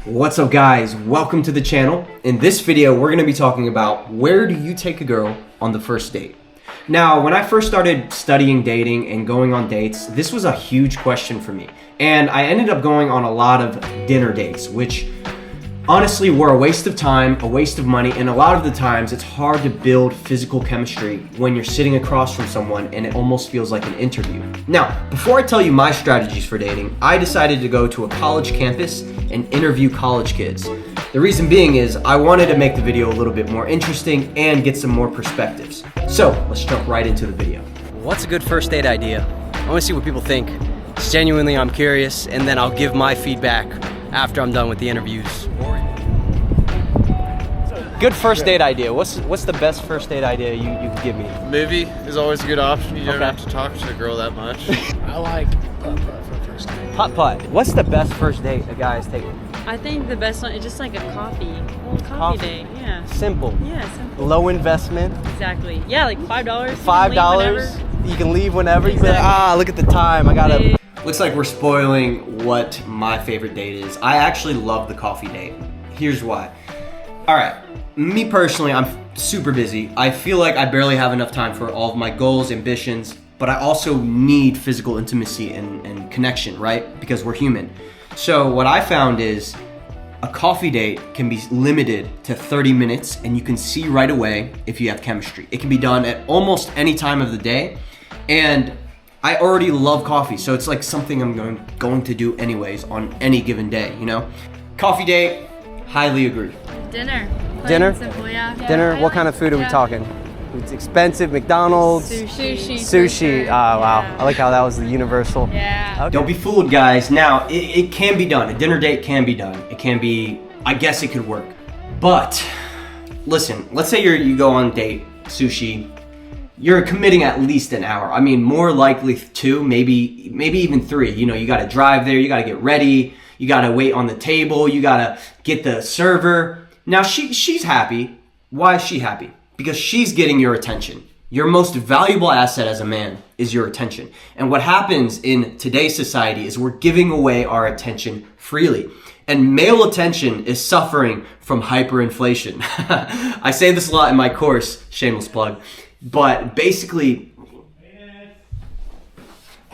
What's up guys, welcome to the channel. In this video we're going to be talking about where do you take a girl on the first date. Now when I first started studying dating and going on dates, this was a huge question for me, and I ended up going on a lot of dinner dates, which honestly were a waste of time, a waste of money, and a lot of the times it's hard to build physical chemistry when you're sitting across from someone and it almost feels like an interview. Now, before I tell you my strategies for dating, I decided to go to a college campus and interview college kids. The reason being is I wanted to make the video a little bit more interesting and get some more perspectives. So let's jump right into the video. What's a good first date idea? I want to see what people think. Genuinely, I'm curious, and then I'll give my feedback after I'm done with the interviews. Good first date idea. What's the best first date idea you could give me? Movie is always a good option. You don't have to talk to a girl that much. I like putt-putt for a first date. Putt-putt. What's the best first date a guy is taking? I think the best one is just like a coffee. A little coffee date, yeah. Simple. Yeah, simple. Low investment. Exactly. Yeah, like $5. $5. You can leave whenever. You can be like, Exactly. look at the time. I gotta. Looks like we're spoiling what my favorite date is. I actually love the coffee date. Here's why. All right, me personally, I'm super busy. I feel like I barely have enough time for all of my goals, ambitions, but I also need physical intimacy and connection, right? Because we're human. So what I found is a coffee date can be limited to 30 minutes and you can see right away if you have chemistry. It can be done at almost any time of the day, and I already love coffee, so it's like something I'm going to do anyways on any given day, you know? Coffee date, highly agree. Dinner. Plain Dinner? and simple, yeah. Dinner? What kind of food are we talking? It's expensive. McDonald's. Sushi. Oh, wow. Yeah. I like how that was the universal. Yeah. Okay. Don't be fooled, guys. Now, it can be done. A dinner date can be done. It can be, I guess it could work. But, listen, let's say you go on a date, sushi, you're committing at least an hour. I mean, more likely 2, maybe even 3. You know, you gotta drive there, you gotta get ready, you gotta wait on the table, you gotta get the server. Now, she's happy. Why is she happy? Because she's getting your attention. Your most valuable asset as a man is your attention. And what happens in today's society is we're giving away our attention freely. And male attention is suffering from hyperinflation. I say this a lot in my course, shameless plug. But basically,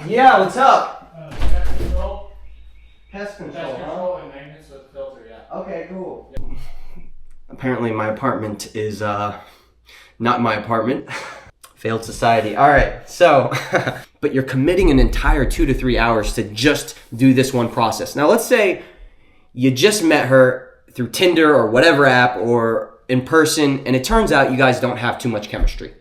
yeah, what's up? Pest control. Pest control, Pest control and maintenance with filter, yeah. Okay, cool. Apparently my apartment is not my apartment. Failed society. All right, so, but you're committing an entire 2 to 3 hours to just do this one process. Now let's say you just met her through Tinder or whatever app or in person, and it turns out you guys don't have too much chemistry.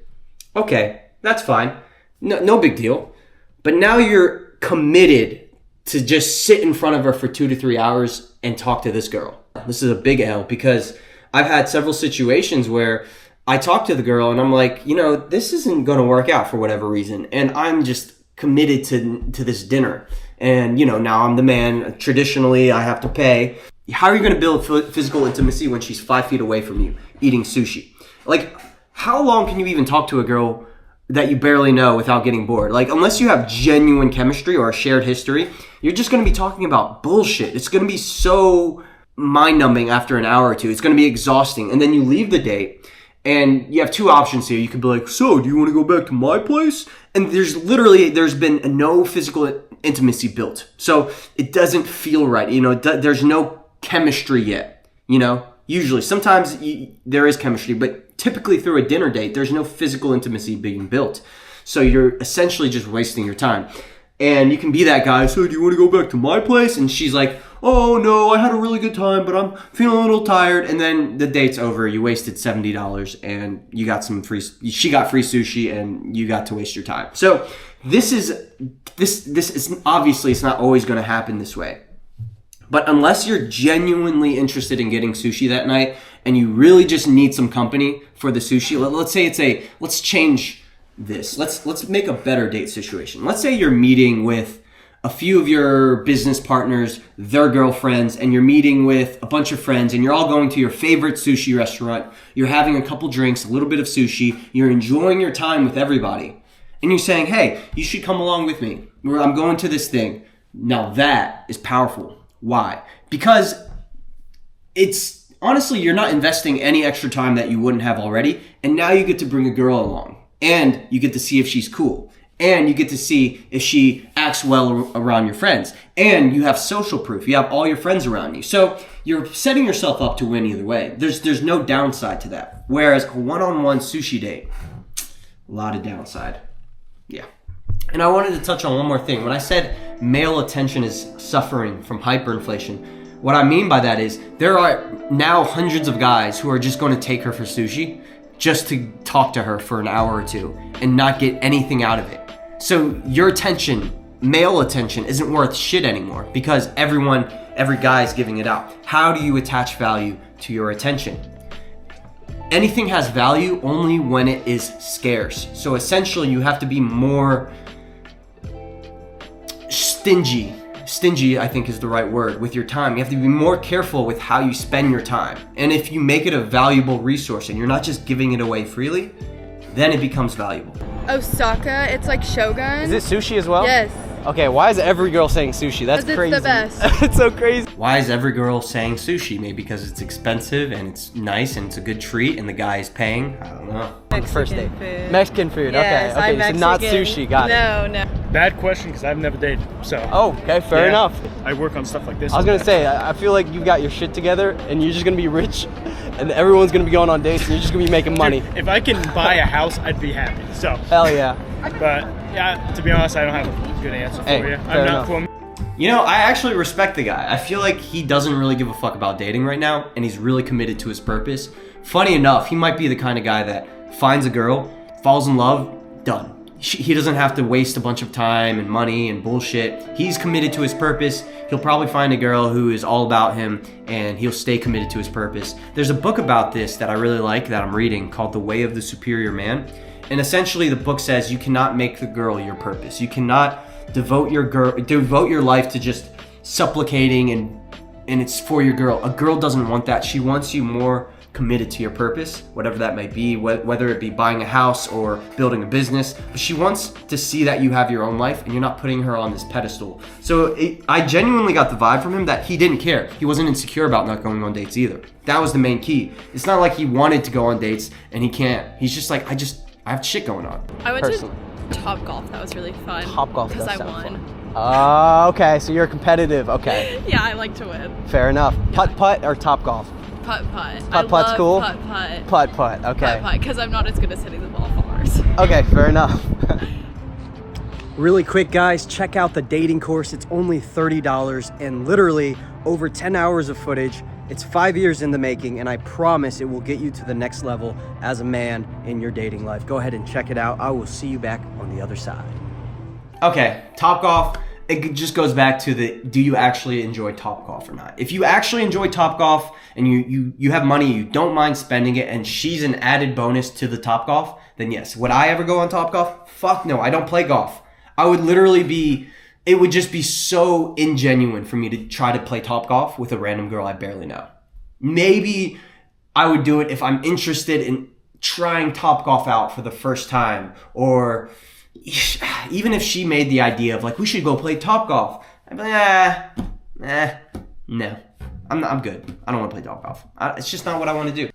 Okay, that's fine. No big deal. But now you're committed to just sit in front of her for 2 to 3 hours and talk to this girl. This is a big L, because I've had several situations where I talk to the girl and I'm like, you know, this isn't going to work out for whatever reason. And I'm just committed to this dinner. And, you know, now I'm the man. Traditionally, I have to pay. How are you going to build physical intimacy when she's 5 feet away from you eating sushi? Like, how long can you even talk to a girl that you barely know without getting bored? Like, unless you have genuine chemistry or a shared history, you're just going to be talking about bullshit. It's going to be so mind-numbing after an hour or two. It's going to be exhausting. And then you leave the date, and you have 2 options here. You could be like, so, do you want to go back to my place? And there's been no physical intimacy built. So it doesn't feel right. You know, there's no chemistry yet, you know? Usually, sometimes there is chemistry, but typically through a dinner date, there's no physical intimacy being built. So you're essentially just wasting your time. And you can be that guy, so do you want to go back to my place? And she's like, oh no, I had a really good time, but I'm feeling a little tired. And then the date's over. You wasted $70 and you got she got free sushi and you got to waste your time. So this is obviously, it's not always going to happen this way. But unless you're genuinely interested in getting sushi that night and you really just need some company for the sushi, let's say let's change this. Let's make a better date situation. Let's say you're meeting with a few of your business partners, their girlfriends, and you're meeting with a bunch of friends, and you're all going to your favorite sushi restaurant. You're having a couple drinks, a little bit of sushi. You're enjoying your time with everybody. And you're saying, hey, you should come along with me. I'm going to this thing. Now that is powerful. Why? Because it's honestly, you're not investing any extra time that you wouldn't have already. And now you get to bring a girl along and you get to see if she's cool. And you get to see if she acts well around your friends. And you have social proof. You have all your friends around you. So you're setting yourself up to win either way. There's no downside to that. Whereas a one-on-one sushi date, a lot of downside. Yeah. And I wanted to touch on one more thing. When I said male attention is suffering from hyperinflation, what I mean by that is there are now hundreds of guys who are just going to take her for sushi just to talk to her for an hour or two and not get anything out of it. So your attention, male attention, isn't worth shit anymore because every guy is giving it out. How do you attach value to your attention? Anything has value only when it is scarce. So essentially you have to be more stingy. Stingy, I think, is the right word with your time. You have to be more careful with how you spend your time. And if you make it a valuable resource and you're not just giving it away freely, then it becomes valuable. Osaka, it's like Shogun. Is it sushi as well? Yes. Okay, why is every girl saying sushi? That's 'Cause crazy. it's the best. It's so crazy. Why is every girl saying sushi? Maybe because it's expensive and it's nice and it's a good treat and the guy is paying. I don't know. First date. food. Mexican food. Yes, okay. I'm So Mexican. not sushi. Got it. No. Bad question because I've never dated. So. Oh, okay. Fair Yeah. enough. I work on stuff like this. I was gonna say, I feel like you got your shit together and you're just gonna be rich and everyone's gonna be going on dates and you're just gonna be making money. Dude, if I can buy a house, I'd be happy. So. Hell yeah. But yeah, to be honest, I don't have a good answer for Hey, you. fair I'm enough. not for. You know, I actually respect the guy. I feel like he doesn't really give a fuck about dating right now, and he's really committed to his purpose. Funny enough, he might be the kind of guy that finds a girl, falls in love, done. He doesn't have to waste a bunch of time and money and bullshit. He's committed to his purpose. He'll probably find a girl who is all about him, and he'll stay committed to his purpose. There's a book about this that I really like that I'm reading called The Way of the Superior Man. And essentially the book says you cannot make the girl your purpose. You cannot devote your life to just supplicating and it's for your girl. A girl doesn't want that. She wants you more committed to your purpose, whatever that may be, whether it be buying a house or building a business. But she wants to see that you have your own life and you're not putting her on this pedestal. So I genuinely got the vibe from him that he didn't care. He wasn't insecure about not going on dates either. That was the main key. It's not like he wanted to go on dates and he can't. He's just like, I have shit going on. I went Personally. to Top Golf. That was really fun. Top golf because does I sound won. fun. Okay, so you're competitive. Okay, Yeah, I like to win. fair enough. Putt or top golf? Putt putt. Putt-putt's I love cool? Putt. Putt. Okay. Putt because I'm not as good as hitting the ball fars. Okay, fair enough. Really quick, guys, check out the dating course. It's only $30 and literally over 10 hours of footage. It's 5 years in the making, and I promise it will get you to the next level as a man in your dating life. Go ahead and check it out. I will see you back on the other side. Okay, Topgolf, it just goes back to do you actually enjoy Topgolf or not? If you actually enjoy Topgolf and you have money, you don't mind spending it, and she's an added bonus to the Topgolf, then yes. Would I ever go on Topgolf? Fuck no, I don't play golf. I would literally it would just be so ingenuine for me to try to play Topgolf with a random girl I barely know. Maybe I would do it if I'm interested in trying Topgolf out for the first time, or even if she made the idea of like, we should go play Topgolf. I'd be like, no. I'm good. I don't want to play Topgolf. It's just not what I want to do.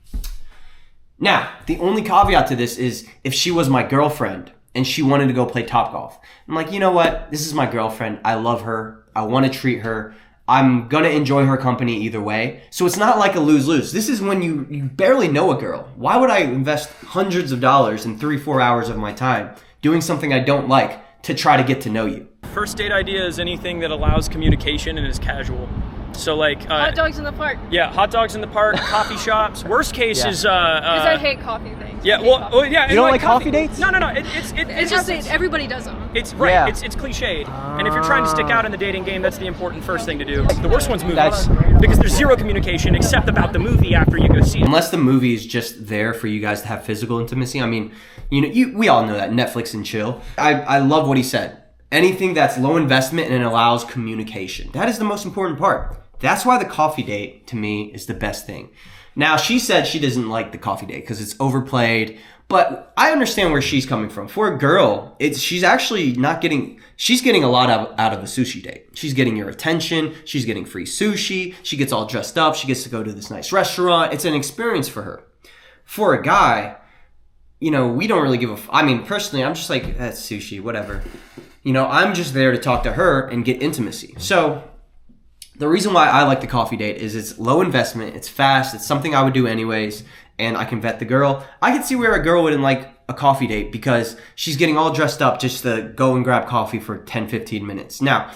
Now, the only caveat to this is if she was my girlfriend and she wanted to go play Topgolf. I'm like, you know what? This is my girlfriend. I love her. I want to treat her. I'm going to enjoy her company either way. So it's not like a lose-lose. This is when you barely know a girl. Why would I invest hundreds of dollars in 3-4 hours of my time doing something I don't like to try to get to know you? First date idea is anything that allows communication and is casual. So like Hot dogs in the park. yeah, hot dogs in the park, coffee shops. Worst case is Because I hate coffee things. yeah, well, yeah. You don't like coffee dates? No. It's just that everybody does them. It's right. Yeah. It's cliched. And if you're trying to stick out in the dating game, that's the important first thing to do. The worst one's movies, That's- because there's zero communication except about the movie after you go see it. Unless the movie is just there for you guys to have physical intimacy. I mean, we all know that, Netflix and chill. I love what he said. Anything that's low investment and it allows communication. That is the most important part. That's why the coffee date, to me, is the best thing. Now, she said she doesn't like the coffee date because it's overplayed, But I understand where she's coming from. For a girl, she's actually not getting, she's getting a lot out of a sushi date. She's getting your attention. She's getting free sushi. She gets all dressed up. She gets to go to this nice restaurant. It's an experience for her. For a guy, you know, we don't really give a, I mean, personally, I'm just like, that's sushi, whatever. You know, I'm just there to talk to her and get intimacy. So the reason why I like the coffee date is it's low investment, it's fast, it's something I would do anyways, and I can vet the girl. I can see where a girl wouldn't like a coffee date because she's getting all dressed up just to go and grab coffee for 10, 15 minutes. Now,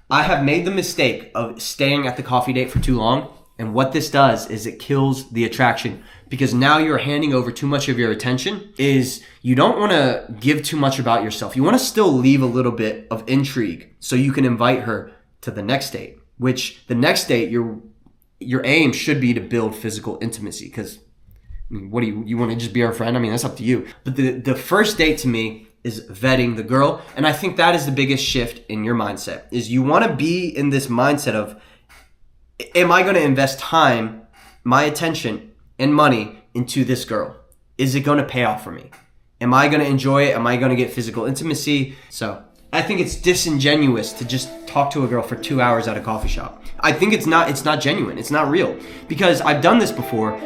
I have made the mistake of staying at the coffee date for too long, and what this does is it kills the attraction because now you're handing over too much of your attention. Is you don't want to give too much about yourself. You want to still leave a little bit of intrigue so you can invite her to the next date. Which the next date, your aim should be to build physical intimacy. Because I mean, what do you want to just be our friend? I mean, that's up to you. But the first date to me is vetting the girl, and I think that is the biggest shift in your mindset. Is you want to be in this mindset of, am I going to invest time, my attention, and money into this girl? Is it going to pay off for me? Am I going to enjoy it? Am I going to get physical intimacy? So I think it's disingenuous to just talk to a girl for 2 hours at a coffee shop. I think it's not genuine. It's not real. Because I've done this before,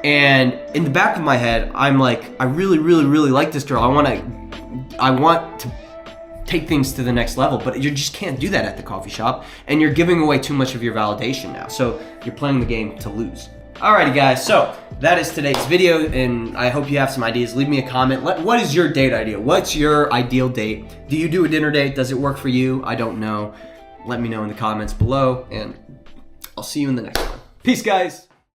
and in the back of my head, I'm like, I really, really, really like this girl. I want to take things to the next level, but you just can't do that at the coffee shop, and you're giving away too much of your validation now. So you're playing the game to lose. Alrighty guys, so that is today's video, and I hope you have some ideas. Leave me a comment. What is your date idea? What's your ideal date? Do you do a dinner date? Does it work for you? I don't know. Let me know in the comments below, and I'll see you in the next one. Peace, guys.